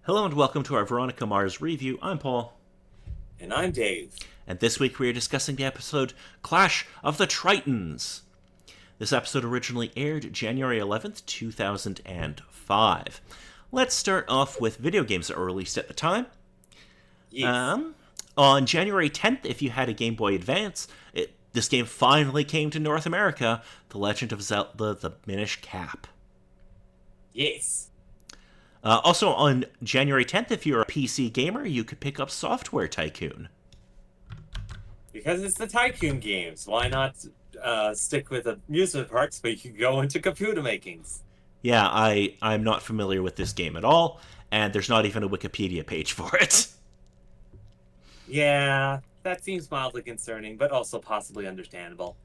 Hello and welcome to our Veronica Mars review. I'm Paul. And I'm Dave. And this week we are discussing the episode Clash of the Tritons. This episode originally aired January 11th, 2005. Let's start off with video games that were released at the time. Yes. On January 10th, if you had a Game Boy Advance, this game finally came to North America, The Legend of Zelda The Minish Cap. Yes. Also on January 10th, if you're a PC gamer, you could pick up Software Tycoon. Because it's the Tycoon games. Why not stick with amusement parks, but you can go into computer makings? Yeah, I'm not familiar with this game at all, and there's not even a Wikipedia page for it. Yeah, that seems mildly concerning, but also possibly understandable.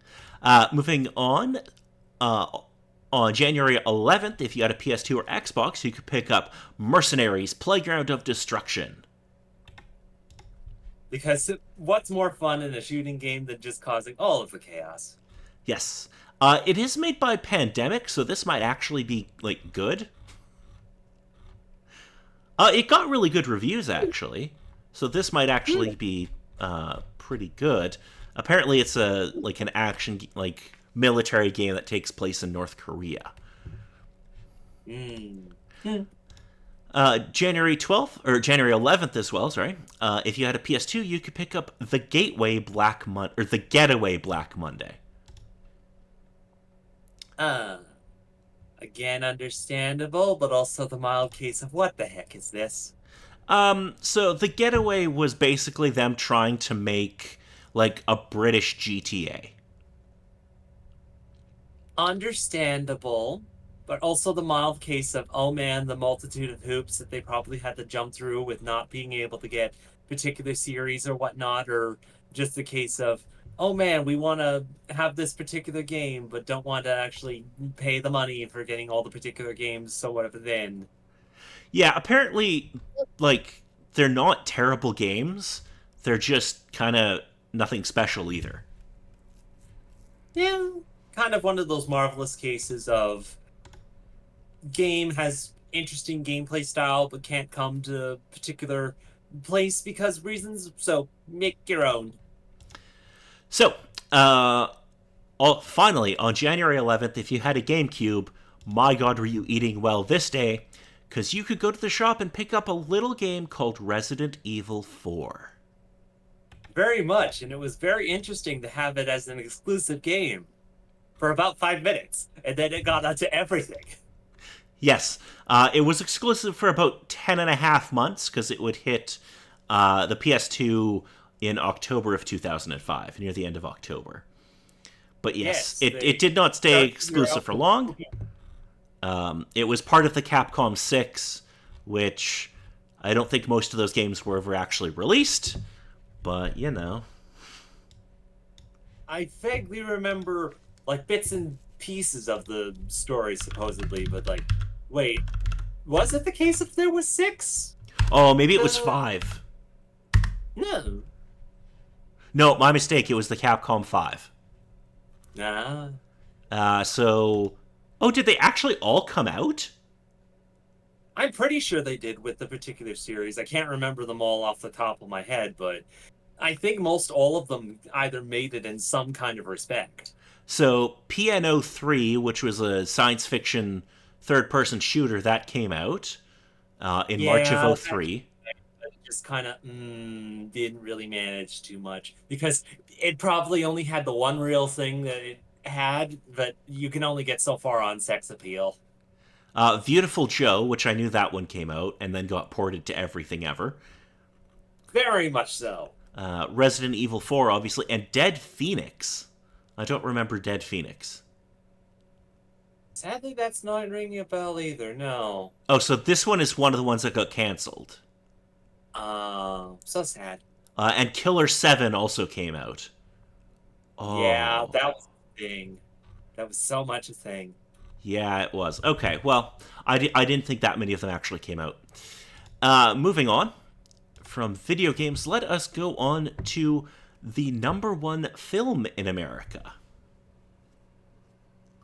Moving on January 11th, if you had a PS2 or Xbox, you could pick up Mercenaries Playground of Destruction. Because what's more fun in a shooting game than just causing all of the chaos? Yes. It is made by Pandemic, so this might actually be, good. It got really good reviews, actually. So this might actually be pretty good. Apparently it's an action, military game that takes place in North Korea. January 12th, or January 11th as well, sorry. If you had a PS2, you could pick up The Gateway Black Monday, or The Getaway Black Monday. Again, understandable, but also the mild case of what the heck is this? So The Getaway was basically them trying to make, a British GTA. Understandable, but also the mild case of, oh man, the multitude of hoops that they probably had to jump through with not being able to get particular series or whatnot, or just the case of, oh man, we want to have this particular game, but don't want to actually pay the money for getting all the particular games, so whatever then. Yeah, apparently, they're not terrible games. They're just kind of nothing special either. Yeah, kind of one of those marvelous cases of game has interesting gameplay style but can't come to a particular place because reasons, so make your own. So, finally, on January 11th, if you had a GameCube, my god, were you eating well this day, because you could go to the shop and pick up a little game called Resident Evil 4. Very much, and it was very interesting to have it as an exclusive game for about 5 minutes, and then it got onto everything. Yes, it was exclusive for about 10 and a half months, because it would hit the PS2 in October of 2005, near the end of October. But yes, it did not stay exclusive for long. It was part of the Capcom 6, which I don't think most of those games were ever actually released, but, I vaguely remember, bits and pieces of the story, supposedly, but, wait, was it the case if there was 6? Oh, maybe it was 5. No. No, my mistake, it was the Capcom 5. Nah. Oh, did they actually all come out? I'm pretty sure they did with the particular series. I can't remember them all off the top of my head, but I think most all of them either made it in some kind of respect. So, PNO 3, which was a science fiction third-person shooter, that came out in March of Yeah, '03. just kind of didn't really manage too much because it probably only had the one real thing that it had, but you can only get so far on sex appeal. Beautiful Joe, which I knew that one came out and then got ported to everything ever. Very much so. Resident Evil 4, obviously, and Dead Phoenix. I don't remember Dead Phoenix. Sadly, that's not ringing a bell either, no. Oh, so this one is one of the ones that got canceled. So sad. And Killer 7 also came out. Yeah, Oh. that was a thing. That was so much a thing. Yeah, it was. Okay, well, I didn't think that many of them actually came out. Moving on from video games, let us go on to the number one film in America.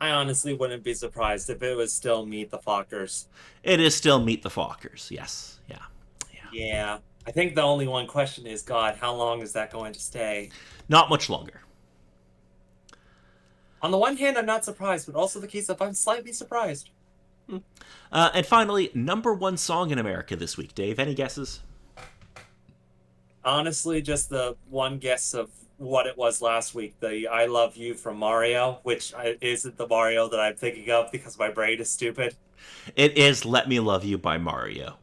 I honestly wouldn't be surprised if it was still Meet the Fockers. It is still Meet the Fockers. Yes. Yeah. Yeah. Yeah. I think the only one question is, God, how long is that going to stay? Not much longer. On the one hand, I'm not surprised, but also the case of I'm slightly surprised. And finally, number one song in America this week. Dave, any guesses? Honestly, just the one guess of what it was last week, the I Love You from Mario, which isn't the Mario that I'm thinking of because my brain is stupid. It is Let Me Love You by Mario.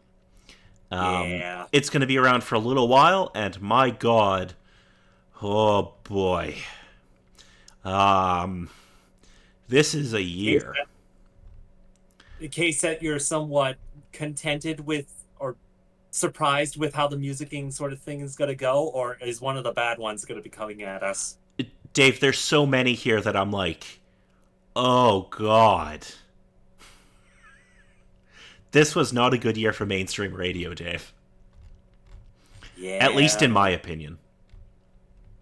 Yeah. It's going to be around for a little while, and my God, oh boy. Um, this is a Case year. that, case that you're somewhat contented with or surprised with how the musicking sort of thing is going to go, or is one of the bad ones going to be coming at us? Dave, there's so many here that I'm like, oh God. This was not a good year for mainstream radio, Dave. At least Yeah. in my opinion.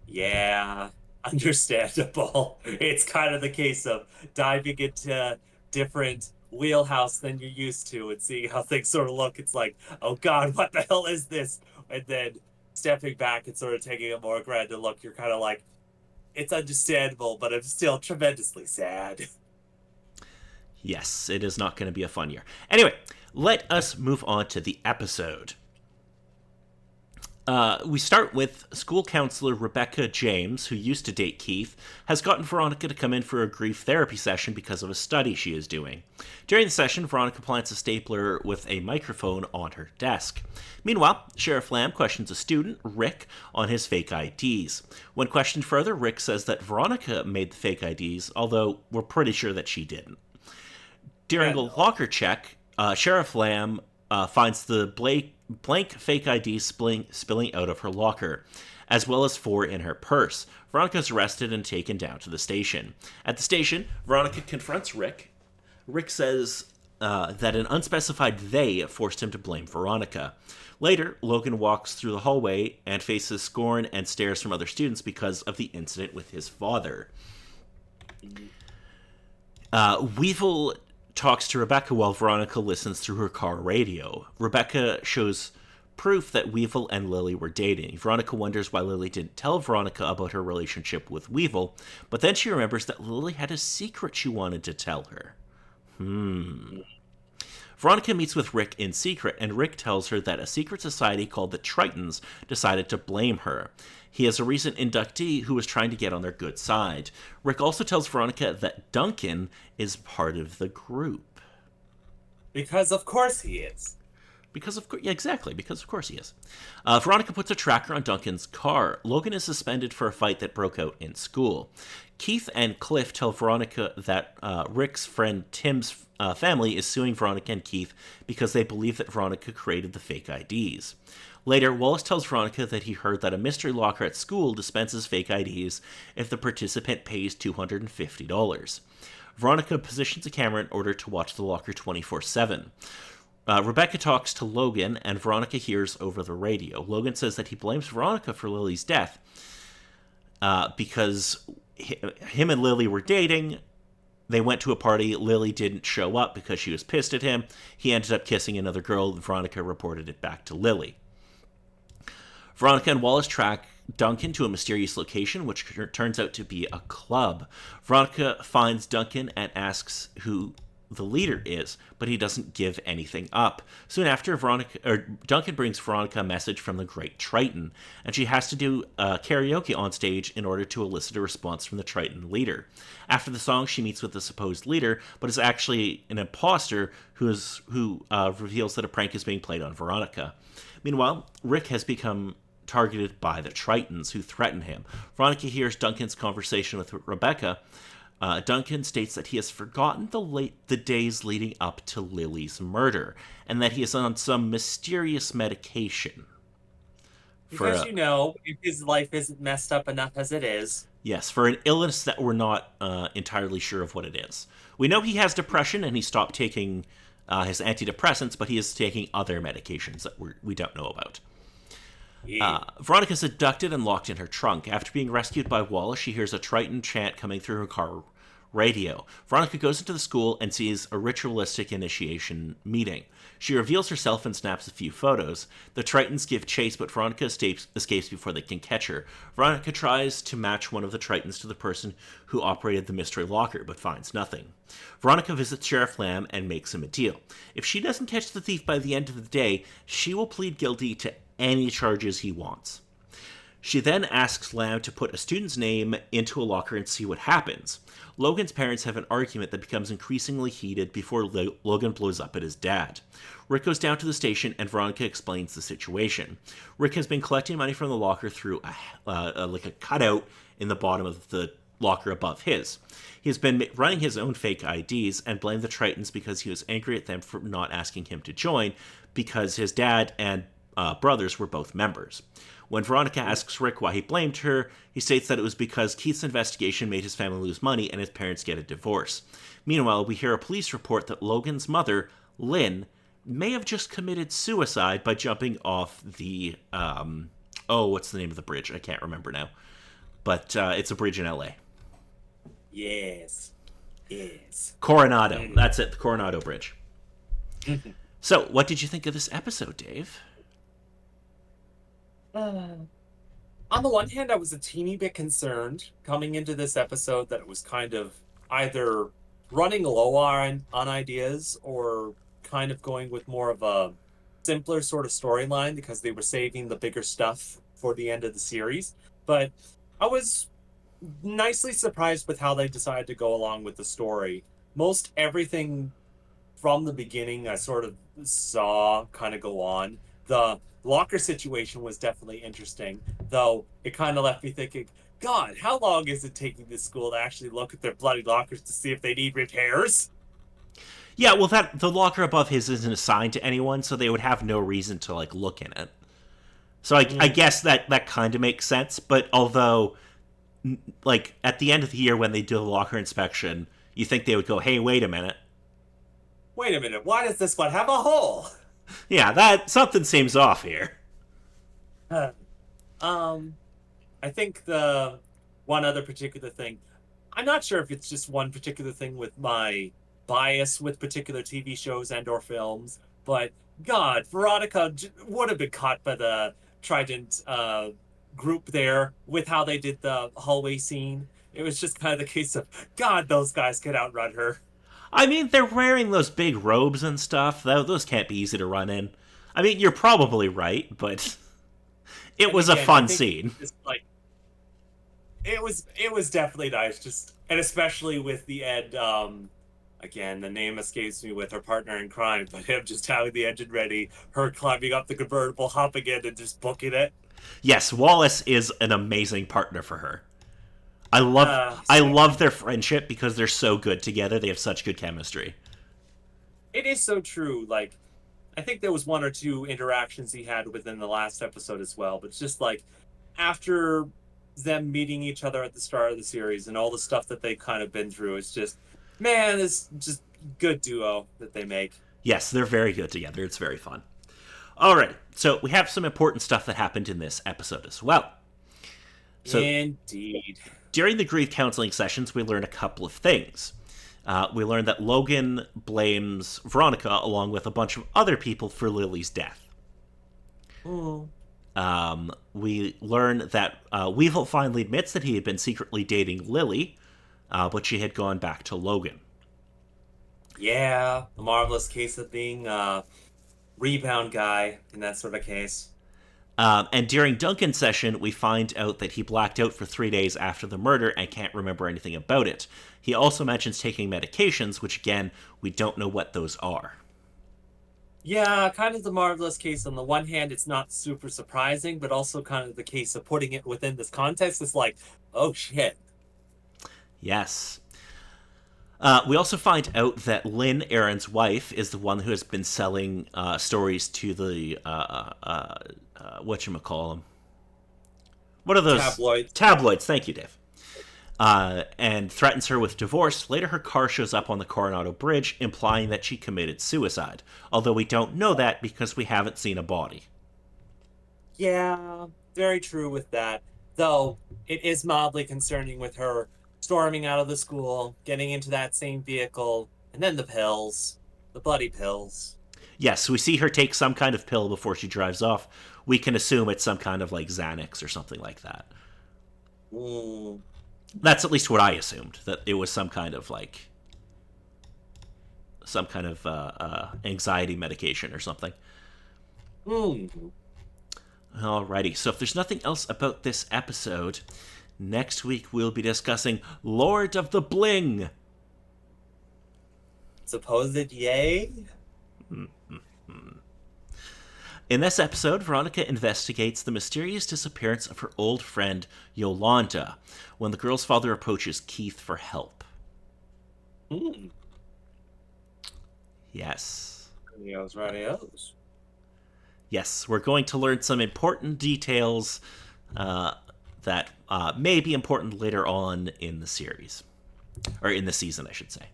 Yeah, understandable. It's kind of the case of diving into different wheelhouse than you're used to and seeing how things sort of look. It's like, oh God, what the hell is this? And then stepping back and sort of taking a more grander look, you're kind of like, it's understandable, but I'm still tremendously sad. Yes, it is not going to be a fun year. Anyway, let us move on to the episode. We start with school counselor Rebecca James, who used to date Keith, has gotten Veronica to come in for a grief therapy session because of a study she is doing. During the session, Veronica plants a stapler with a microphone on her desk. Meanwhile, Sheriff Lamb questions a student, Rick, on his fake IDs. When questioned further, Rick says that Veronica made the fake IDs, although we're pretty sure that she didn't. During Yeah, a no. locker check, Sheriff Lamb finds the blank fake ID spilling out of her locker, as well as 4 in her purse. Veronica is arrested and taken down to the station. At the station, Veronica confronts Rick. Rick says that an unspecified they forced him to blame Veronica. Later, Logan walks through the hallway and faces scorn and stares from other students because of the incident with his father. Weevil talks to Rebecca while Veronica listens through her car radio. Rebecca shows proof that Weevil and Lily were dating. Veronica wonders why Lily didn't tell Veronica about her relationship with Weevil, but then she remembers that Lily had a secret she wanted to tell her. Veronica meets with Rick in secret, and Rick tells her that a secret society called the Tritons decided to blame her. He is a recent inductee who was trying to get on their good side. Rick also tells Veronica that Duncan is part of the group. Because of course he is. Because of course, yeah, exactly. Because of course he is. Veronica puts a tracker on Duncan's car. Logan is suspended for a fight that broke out in school. Keith and Cliff tell Veronica that Rick's friend Tim's family is suing Veronica and Keith because they believe that Veronica created the fake IDs. Later, Wallace tells Veronica that he heard that a mystery locker at school dispenses fake IDs if the participant pays $250. Veronica positions a camera in order to watch the locker 24/7. Rebecca talks to Logan, and Veronica hears over the radio. Logan says that he blames Veronica for Lily's death because him and Lily were dating. They went to a party. Lily didn't show up because she was pissed at him. He ended up kissing another girl. Veronica reported it back to Lily. Veronica and Wallace track Duncan to a mysterious location, which turns out to be a club. Veronica finds Duncan and asks who the leader is, but he doesn't give anything up. Soon after, Duncan brings Veronica a message from the Great Triton, and she has to do karaoke on stage in order to elicit a response from the Triton leader. After the song, she meets with the supposed leader, but is actually an imposter who reveals that a prank is being played on Veronica. Meanwhile, Rick has become targeted by the Tritons, who threaten him. Veronica hears Duncan's conversation with Rebecca. Duncan states that he has forgotten the days leading up to Lily's murder, and that he is on some mysterious medication. Because if his life isn't messed up enough as it is. Yes, for an illness that we're not entirely sure of what it is. We know he has depression, and he stopped taking his antidepressants, but he is taking other medications that we don't know about. Veronica's abducted and locked in her trunk. After being rescued by Wallace, she hears a Triton chant coming through her car radio. Veronica goes into the school and sees a ritualistic initiation meeting. She reveals herself and snaps a few photos. The Tritons give chase, but Veronica escapes before they can catch her. Veronica tries to match one of the Tritons to the person who operated the mystery locker, but finds nothing. Veronica visits Sheriff Lamb and makes him a deal. If she doesn't catch the thief by the end of the day, she will plead guilty to any charges he wants. She then asks Lamb to put a student's name into a locker and see what happens. Logan's parents have an argument that becomes increasingly heated before Logan blows up at his dad. Rick goes down to the station and Veronica explains the situation. Rick has been collecting money from the locker through a cutout in the bottom of the locker above his. He has been running his own fake IDs and blamed the Tritons because he was angry at them for not asking him to join because his dad and brothers were both members. When Veronica asks Rick why he blamed her, he states that it was because Keith's investigation made his family lose money and his parents get a divorce. Meanwhile, we hear a police report that Logan's mother, Lynn, may have just committed suicide by jumping off the, what's the name of the bridge? I can't remember now. But it's a bridge in LA. Yes. Coronado. That's it, the Coronado Bridge. So, what did you think of this episode, Dave? On the one hand, I was a teeny bit concerned coming into this episode that it was kind of either running low on ideas or kind of going with more of a simpler sort of storyline because they were saving the bigger stuff for the end of the series. But I was nicely surprised with how they decided to go along with the story. Most everything from the beginning I sort of saw kind of go on. The locker situation was definitely interesting, though it kind of left me thinking, God, how long is it taking this school to actually look at their bloody lockers to see if they need repairs? Yeah, well, the locker above his isn't assigned to anyone, so they would have no reason to look in it. So I guess that kind of makes sense. But although, at the end of the year when they do the locker inspection, you think they would go, "Hey, wait a minute, Why does this one have a hole?" Yeah, that something seems off here. I think the one other particular thing, I'm not sure if it's just one particular thing with my bias with particular TV shows and or films, but God, Veronica would have been caught by the Trident group there with how they did the hallway scene. It was just kind of the case of, God, those guys could outrun her. I mean, they're wearing those big robes and stuff. Those can't be easy to run in. I mean, you're probably right, but it was a fun scene. It was definitely nice, and especially with the end. Again, the name escapes me with her partner in crime, but him just having the engine ready, her climbing up the convertible, hopping in, and just booking it. Yes, Wallace is an amazing partner for her. I love their friendship because they're so good together. They have such good chemistry. It is so true. I think there was one or two interactions he had within the last episode as well, but it's just after them meeting each other at the start of the series and all the stuff that they've kind of been through, it's just, man, it's just good duo that they make. Yes, they're very good together. It's very fun. All right, so we have some important stuff that happened in this episode as well. So, indeed. During the grief counseling sessions, we learn a couple of things. We learn that Logan blames Veronica along with a bunch of other people for Lily's death. Oh. We learn that Weevil finally admits that he had been secretly dating Lily, but she had gone back to Logan. Yeah, the marvelous case of being a rebound guy in that sort of case. And during Duncan's session, we find out that he blacked out for 3 days after the murder and can't remember anything about it. He also mentions taking medications, which, again, we don't know what those are. Yeah, kind of the marvelous case. On the one hand, it's not super surprising, but also kind of the case of putting it within this context. It's oh shit. Yes. We also find out that Lynn, Aaron's wife, is the one who has been selling stories to the whatchamacallem. What are those? Tabloids, thank you, Dave. And threatens her with divorce. Later, her car shows up on the Coronado Bridge, implying that she committed suicide. Although we don't know that because we haven't seen a body. Yeah, very true with that. Though, it is mildly concerning with her storming out of the school, getting into that same vehicle, and then the pills, the bloody pills. Yes, we see her take some kind of pill before she drives off. We can assume it's some kind of like Xanax or something like that. Mm. That's at least what I assumed, that it was some kind of like anxiety medication or something. Mm. Alrighty, so if there's nothing else about this episode, next week we'll be discussing Lord of the Bling. Supposed yay? In this episode, Veronica investigates the mysterious disappearance of her old friend Yolanda when the girl's father approaches Keith for help. Mm. Yes. Radios, radios. Yes, we're going to learn some important details that may be important later on in the series. Or in the season, I should say.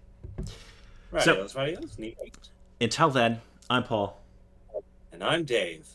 Radios, radios. Neat. Until then, I'm Paul. And I'm Dave.